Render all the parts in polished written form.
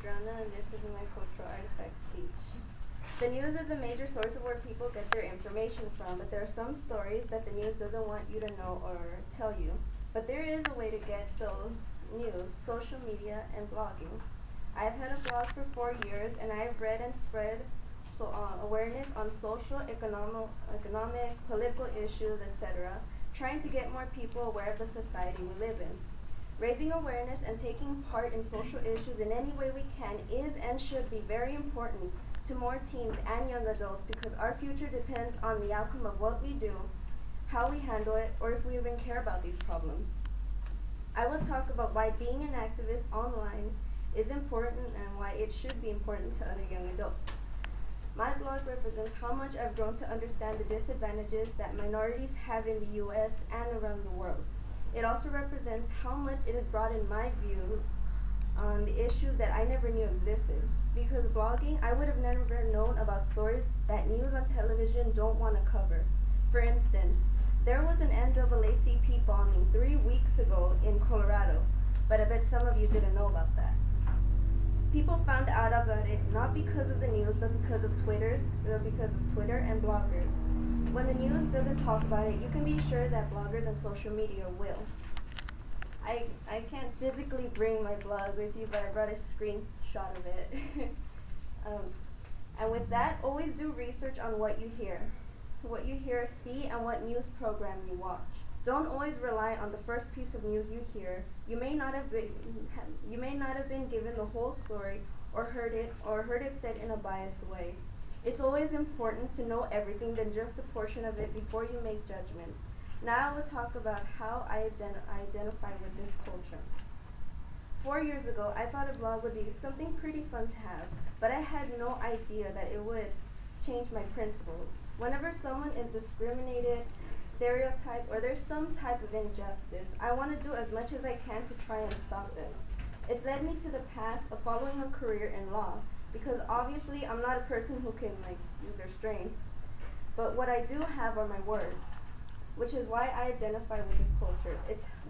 Adriana, and this is my cultural artifact speech. The news is a major source of where people get their information from, but there are some stories that the news doesn't want you to know or tell you. But there is a way to get those news: social media and blogging. I've had a blog for 4 years, and I've read and spread awareness on social, economic, political issues, etc., trying to get more people aware of the society we live in. Raising awareness and taking part in social issues in any way we can is and should be very important to more teens and young adults, because our future depends on the outcome of what we do, how we handle it, or if we even care about these problems. I will talk about why being an activist online is important and why it should be important to other young adults. My blog represents how much I've grown to understand the disadvantages that minorities have in the US and around the world. It also represents how much it has broadened my views on the issues that I never knew existed. Because blogging, I would have never known about stories that news on television don't want to cover. For instance, there was an NAACP bombing 3 weeks ago in Colorado, but I bet some of you didn't know about that. People found out about it not because of the news, but because of Twitter and bloggers. When the news doesn't talk about it, you can be sure that bloggers and social media will. I can't physically bring my blog with you, but I brought a screenshot of it. And with that, always do research on what you hear, see, and what news program you watch. Don't always rely on the first piece of news you hear. You may not have been given the whole story or heard it said in a biased way. It's always important to know everything than just a portion of it before you make judgments. Now I will talk about how I identify with this culture. 4 years ago, I thought a blog would be something pretty fun to have, but I had no idea that it would change my principles. Whenever someone is discriminated, stereotyped, or there's some type of injustice, I want to do as much as I can to try and stop it. It's led me to the path of following a career in law, because obviously I'm not a person who can use their strength, but what I do have are my words, which is why I identify with this culture.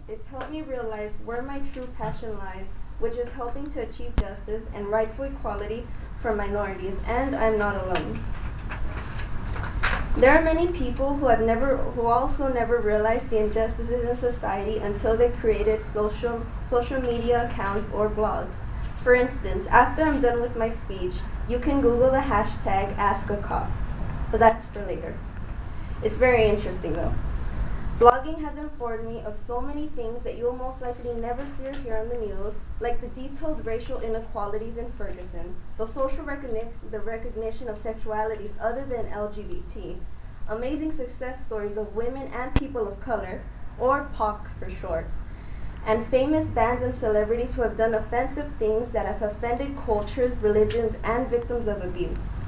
It's helped me realize where my true passion lies, which is helping to achieve justice and rightful equality for minorities, and I'm not alone. There are many people who also never realized the injustices in society until they created social media accounts or blogs. For instance, after I'm done with my speech, you can Google the hashtag #AskACop, but that's for later. It's very interesting though. Blogging has informed me of so many things that you will most likely never see or hear on the news, like the detailed racial inequalities in Ferguson, the recognition of sexualities other than LGBT, amazing success stories of women and people of color, or POC for short, and famous bands and celebrities who have done offensive things that have offended cultures, religions, and victims of abuse.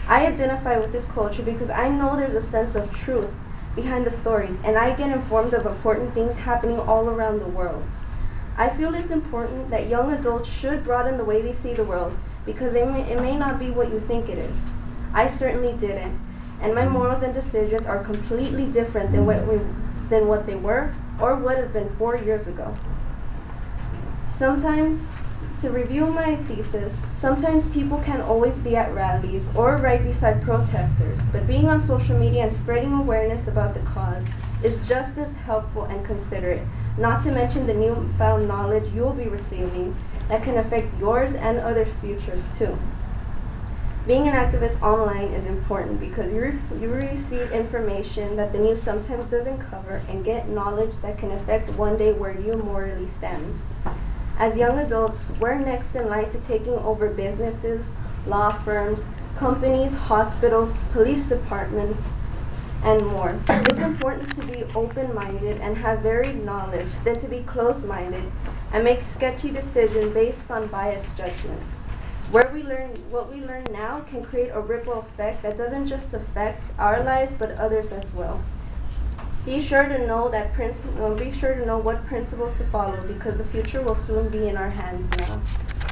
I identify with this culture because I know there's a sense of truth behind the stories, and I get informed of important things happening all around the world. I feel it's important that young adults should broaden the way they see the world, because it may not be what you think it is. I certainly didn't, and my morals and decisions are completely different than what they were or would have been 4 years ago. To review my thesis, sometimes people can't always be at rallies or right beside protesters, but being on social media and spreading awareness about the cause is just as helpful and considerate, not to mention the newfound knowledge you'll be receiving that can affect yours and others' futures too. Being an activist online is important because you receive information that the news sometimes doesn't cover and get knowledge that can affect one day where you morally stand. As young adults, we're next in line to taking over businesses, law firms, companies, hospitals, police departments, and more. It's important to be open-minded and have varied knowledge than to be closed-minded and make sketchy decisions based on biased judgments. What we learn now can create a ripple effect that doesn't just affect our lives but others as well. Be sure to know what principles to follow, because the future will soon be in our hands now.